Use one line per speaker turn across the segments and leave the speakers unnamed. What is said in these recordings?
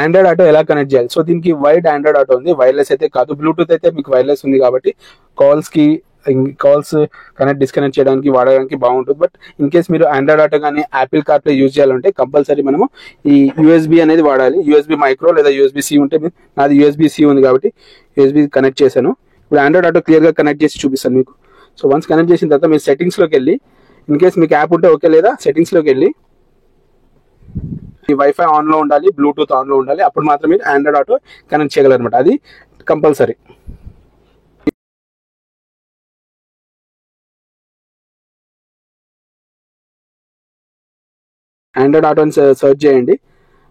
Android auto ఎలా connect చేయాలి. So దీనికి వైడ్ ఆండ్రాయిడ్ ఆటో ఉంది, వైర్లెస్ అయితే కాదు. బ్లూటూత్ అయితే మీకు వైర్లెస్ ఉంది కాబట్టి కాల్స్ కనెక్ట్ డిస్కనెక్ట్ చేయడానికి వాడడానికి బాగుంటుంది. బట్ ఇన్ కేస్ మీరు ఆండ్రాయిడ్ ఆటో కానీ యాపిల్ కార్ప్లే యూజ్ చేయాలంటే కంపల్సరీ మనము ఈ యూఎస్బి అనేది వాడాలి. యూఎస్బి మైక్రో లేదా యూఎస్బి సి ఉంటే, నాది యూఎస్బి సి ఉంది కాబట్టి యూఎస్బి కనెక్ట్ చేశాను. ఇప్పుడు ఆండ్రాయిడ్ ఆటో క్లియర్గా కనెక్ట్ చేసి చూపిస్తాను మీకు. సో వన్స్ కనెక్ట్ చేసిన తర్వాత మీరు సెట్టింగ్స్లోకి వెళ్ళి, ఇన్ కేస్ మీకు యాప్ ఉంటే ఓకే, లేదా సెట్టింగ్స్లోకి వెళ్ళి ఈ వైఫై ఆన్లో ఉండాలి, బ్లూటూత్ ఆన్లో ఉండాలి. అప్పుడు మాత్రం మీరు ఆండ్రాయిడ్ ఆటో కనెక్ట్ చేయగలరు అనమాట. అది కంపల్సరీ. ఆండ్రాయిడ్ ఆటోని సర్చ్ చేయండి.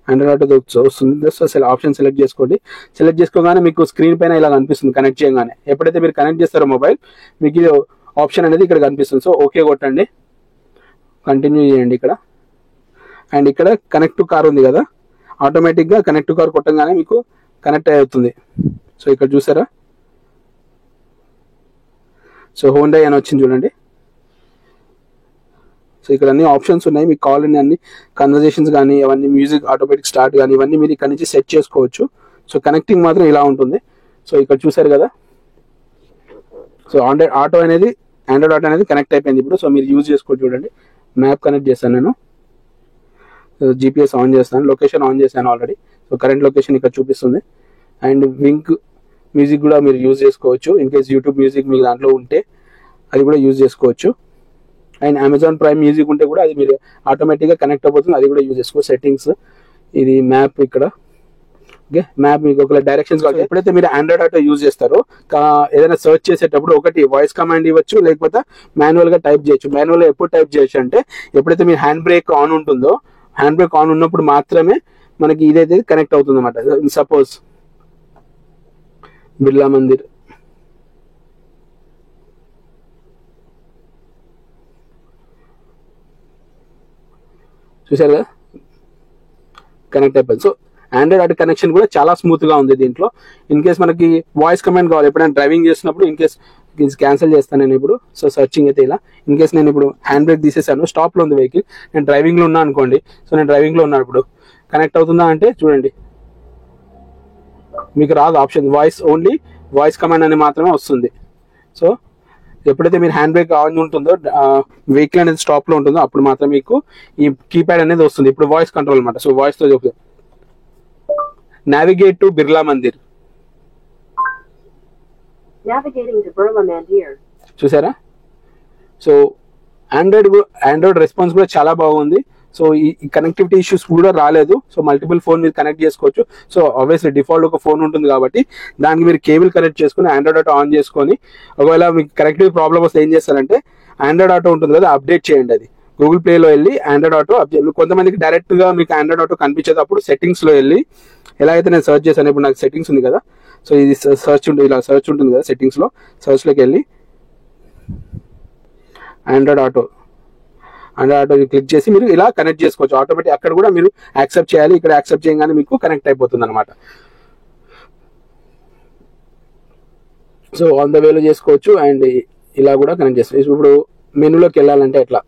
ఆండ్రాయిడ్ ఆటో వస్తుంది. సో ఆప్షన్ సెలెక్ట్ చేసుకోండి. సెలెక్ట్ చేసుకోగానే మీకు స్క్రీన్ పైన ఇలా కనిపిస్తుంది కనెక్ట్ చేయగానే. ఎప్పుడైతే మీరు కనెక్ట్ చేస్తారో మొబైల్, మీకు ఇది ఆప్షన్ అనేది ఇక్కడ కనిపిస్తుంది. సో ఓకే కొట్టండి, కంటిన్యూ చేయండి ఇక్కడ. అండ్ ఇక్కడ కనెక్ట్ టు కార్ ఉంది కదా, ఆటోమేటిక్గా కనెక్ట్ టు కార్ కొట్టంగానే మీకు కనెక్ట్ అవుతుంది. సో ఇక్కడ చూసారా, సో హోండా అని వచ్చింది చూడండి. సో ఇక్కడ అన్ని ఆప్షన్స్ ఉన్నాయి, మీకు కావాలని అన్ని కన్వర్జేషన్స్ కానీ అవన్నీ, మ్యూజిక్ ఆటోమేటిక్ స్టార్ట్ కానీ ఇవన్నీ మీరు ఇక్కడ నుంచి సెట్ చేసుకోవచ్చు. సో కనెక్టింగ్ మాత్రం ఇలా ఉంటుంది. సో ఇక్కడ చూసారు కదా, సో ఆండ్రాయిడ్ ఆటో అనేది కనెక్ట్ అయిపోయింది ఇప్పుడు. సో మీరు యూజ్ చేసుకోవచ్చు. చూడండి, మ్యాప్ కనెక్ట్ చేస్తాను నేను, జీపీఎస్ ఆన్ చేస్తాను, లొకేషన్ ఆన్ చేశాను ఆల్రెడీ. సో కరెంట్ లొకేషన్ ఇక్కడ చూపిస్తుంది. అండ్ వింక్ మ్యూజిక్ కూడా మీరు యూజ్ చేసుకోవచ్చు. ఇన్ కేస్ యూట్యూబ్ మ్యూజిక్ మీకు దాంట్లో ఉంటే అది కూడా యూజ్ చేసుకోవచ్చు. అండ్ అమెజాన్ ప్రైమ్ మ్యూజిక్ ఉంటే కూడా అది మీరు ఆటోమేటిక్గా కనెక్ట్ అయిపోతుంది, అది కూడా యూజ్ చేసుకోవచ్చు. సెట్టింగ్స్, ఇది మ్యాప్ ఇక్కడ. ఓకే, మ్యాప్ మీకు ఒకవేళ డైరెక్షన్స్ కావాలి. ఎప్పుడైతే మీరు ఆండ్రాయిడ్ ఆటో యూజ్ చేస్తారో ఏదైనా సర్చ్ చేసేటప్పుడు ఒకటి వాయిస్ కమాండ్ ఇవ్వచ్చు, లేకపోతే మాన్యువల్గా టైప్ చేయొచ్చు. మాన్యువల్గా ఎప్పుడు టైప్ చేయొచ్చు అంటే ఎప్పుడైతే మీరు హ్యాండ్ బ్రేక్ ఆన్ ఉంటుందో, హ్యాండ్ బ్రేక్ ఆన్ ఉన్నప్పుడు మాత్రమే మనకి ఇదైతే కనెక్ట్ అవుతుంది అనమాట. సపోజ్ బిర్లా మందిర్, చూసారు కదా, కనెక్ట్ అయిపోయింది. సో ఆండ్రాయిడ్ ఆటో కనెక్షన్ కూడా చాలా స్మూత్ గా ఉంది దీంట్లో. ఇన్ కేస్ మనకి వాయిస్ కమాండ్ కావాలి ఎప్పుడైనా డ్రైవింగ్ చేసినప్పుడు, ఇన్ కేస్ క్యాన్సిల్ చేస్తాను నేను ఇప్పుడు. సో సర్చింగ్ అయితే ఇలా, ఇన్ కేస్ నేను ఇప్పుడు హ్యాండ్ బ్రేక్ తీసేసాను, స్టాప్ లో ఉంది వెహికల్, నేను డ్రైవింగ్ లో ఉన్నా అనుకోండి. సో నేను డ్రైవింగ్ లో ఉన్నాను, ఇప్పుడు కనెక్ట్ అవుతుందా అంటే చూడండి, మీకు రాదు ఆప్షన్, ఓన్లీ వాయిస్ కమాండ్ అని మాత్రమే వస్తుంది. సో ఎప్పుడైతే మీరు హ్యాండ్ బ్రేక్ ఆన్ ఉంటుందో, వెహికల్ అనేది స్టాప్ లో ఉంటుందో, అప్పుడు మాత్రం మీకు ఈ కీప్యాడ్ అనేది వస్తుంది. ఇప్పుడు వాయిస్ కంట్రోల్ అనమాట. సో వాయిస్ తో చెప్తాను, నావిగేట్ టు బిర్లా మందిర్. చూసారా, సో ఆండ్రాయిడ్ రెస్పాన్స్ కూడా చాలా బాగుంది. సో ఈ కనెక్టివిటీ ఇష్యూస్ కూడా రాలేదు. సో మల్టిపుల్ ఫోన్ మీరు కనెక్ట్ చేసుకోవచ్చు. సో ఆబ్వియస్లీ డిఫాల్ట్ ఒక ఫోన్ ఉంటుంది కాబట్టి దానికి మీరు కేబుల్ కనెక్ట్ చేసుకుని ఆండ్రాయిడ్ ఆటో ఆన్ చేసుకొని, ఒకవేళ మీకు కనెక్టివిటీ ప్రాబ్లమ్ వస్తే ఏం చేస్తారంటే ఆండ్రాయిడ్ ఆటో ఉంటుంది కదా, అప్డేట్ చేయండి. అది గూగుల్ ప్లేలో వెళ్ళి ఆండ్రాయిడ్ ఆటో కొంతమందికి డైరెక్ట్ గా మీకు ఆండ్రాయిడ్ ఆటో కనిపించేది. అప్పుడు సెట్టింగ్స్ లో వెళ్ళి, ఎలా అయితే నేను సర్చ్ చేశాను, ఇప్పుడు నాకు సెట్టింగ్స్ ఉంది కదా, సో ఇది సర్చ్ ఉంటుంది, ఇలా సర్చ్ ఉంటుంది కదా సెట్టింగ్స్ లో, సర్చ్ లోకి వెళ్ళి ఆండ్రాయిడ్ ఆటో క్లిక్ చేసి మీరు ఇలా కనెక్ట్ చేసుకోవచ్చు. ఆటోమేటిక్ అక్కడ కూడా మీరు యాక్సెప్ట్ చేయాలి, ఇక్కడ యాక్సెప్ట్ చేయగానే మీకు కనెక్ట్ అయిపోతుంది అనమాట. సో ఆన్ ద వేలో చేసుకోవచ్చు. అండ్ ఇలా కూడా కనెక్ట్ చేసుకోవచ్చు. ఇప్పుడు మెనూలోకి వెళ్ళాలంటే ఎట్లా,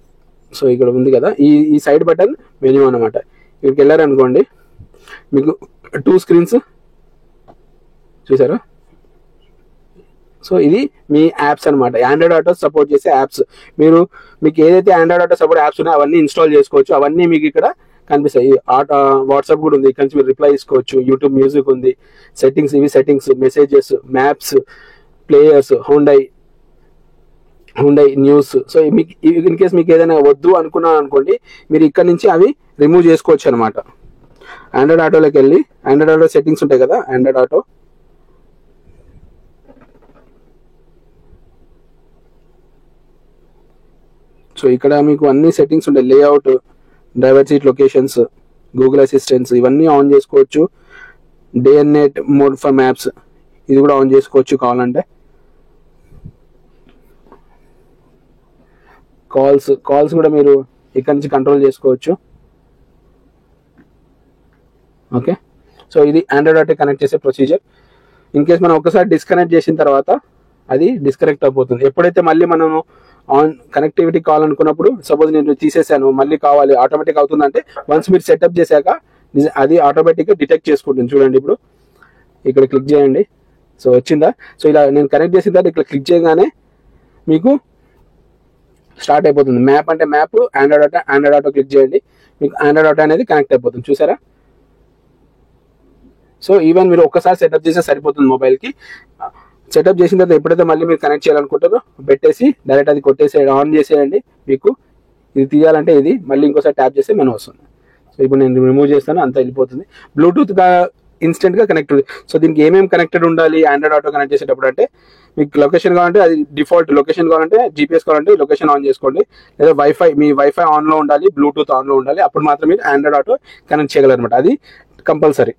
సో ఇక్కడ ఉంది కదా ఈ సైడ్ బటన్ మెనూ అనమాట. ఇక్కడికి వెళ్ళారనుకోండి, మీకు 2 స్క్రీన్స్ చూసారా. సో ఇది మీ యాప్స్ అనమాట, ఆండ్రాయిడ్ ఆటో సపోర్ట్ చేసే యాప్స్. మీకు ఏదైతే ఆండ్రాయిడ్ ఆటో సపోర్ట్ యాప్స్ ఉన్నాయో అవన్నీ ఇన్స్టాల్ చేసుకోవచ్చు. అవన్నీ మీకు ఇక్కడ కనిపిస్తాయి. వాట్సాప్ కూడా ఉంది, ఇక్కడ నుంచి మీరు రిప్లై ఇసుకోవచ్చు. యూట్యూబ్ మ్యూజిక్ ఉంది, సెట్టింగ్స్, ఇవి settings, messages, maps, players, Hyundai news. So మీకు ఇన్ కేస్ మీకు ఏదైనా వద్దు అనుకున్నాను అనుకోండి, మీరు ఇక్కడ నుంచి అవి రిమూవ్ చేసుకోవచ్చు అనమాట. ఆండ్రాయిడ్ ఆటోలోకి వెళ్ళి, ఆండ్రాయిడ్ ఆటో సెట్టింగ్స్ ఉంటాయి కదా, ఆండ్రాయిడ్ ఆటో, సో ఇక్కడ మీకు అన్ని సెట్టింగ్స్ ఉంటాయి. Layout, driver seat locations, Google assistants, ఇవన్నీ ఆన్ చేసుకోవచ్చు. Day and night mode for maps, ఇది కూడా ఆన్ చేసుకోవచ్చు కావాలంటే. కాల్స్ కూడా మీరు ఇక్కడ నుంచి కంట్రోల్ చేసుకోవచ్చు. ఓకే, సో ఇది ఆండ్రాయిడ్ ఆటో కనెక్ట్ చేసే ప్రొసీజర్. ఇన్ కేస్ మనం ఒకసారి డిస్కనెక్ట్ చేసిన తర్వాత అది డిస్కనెక్ట్ అయిపోతుంది. ఎప్పుడైతే మళ్ళీ మనము ఆన్ కనెక్టివిటీ కావాలనుకున్నప్పుడు, సపోజ్ నేను తీసేసాను, మళ్ళీ కావాలి, ఆటోమేటిక్ అవుతుందంటే వన్స్ మీరు సెటప్ చేశాక అది ఆటోమేటిక్గా డిటెక్ట్ చేసుకుంటుంది. చూడండి ఇప్పుడు ఇక్కడ క్లిక్ చేయండి. సో వచ్చిందా? సో ఇలా నేను కనెక్ట్ చేసిన తర్వాత ఇక్కడ క్లిక్ చేయగానే మీకు స్టార్ట్ అయిపోతుంది. మ్యాప్ అంటే మ్యాప్, ఆండ్రాయిడ్ ఆటో క్లిక్ చేయండి, మీకు ఆండ్రాయిడ్ ఆటో అనేది కనెక్ట్ అయిపోతుంది. చూసారా? సో ఈవెన్ మీరు ఒక్కసారి సెటప్ చేస్తే సరిపోతుంది మొబైల్కి. సెటప్ చేసిన తర్వాత ఎప్పుడైతే మళ్ళీ మీరు కనెక్ట్ చేయాలనుకుంటారో పెట్టేసి డైరెక్ట్ అది కొట్టేసి ఆన్ చేసేయండి. మీకు ఇది తీయాలంటే ఇది మళ్ళీ ఇంకోసారి ట్యాప్ చేస్తే మెనూ వస్తుంది. సో ఇప్పుడు నేను రిమూవ్ చేస్తాను, అంతా వెళ్ళిపోతుంది. బ్లూటూత్గా ఇన్స్టెంట్గా కనెక్ట్. సో దీనికి ఏమేమి కనెక్టెడ్ ఉండాలి ఆండ్రాయిడ్ ఆటో కనెక్ట్ చేసేటప్పుడు అంటే, మీకు లొకేషన్ కావాలంటే అది డిఫాల్ట్ లొకేషన్, కావాలంటే జీపీఎస్ కావాలంటే లొకేషన్ ఆన్ చేసుకోండి, లేదా మీ వైఫై ఆన్లో ఉండాలి, బ్లూటూత్ ఆన్లో ఉండాలి, అప్పుడు మాత్రం మీరు ఆండ్రాయిడ్ ఆటో కనెక్ట్ చేయగలరు అనమాట. అది కంపల్సరీ.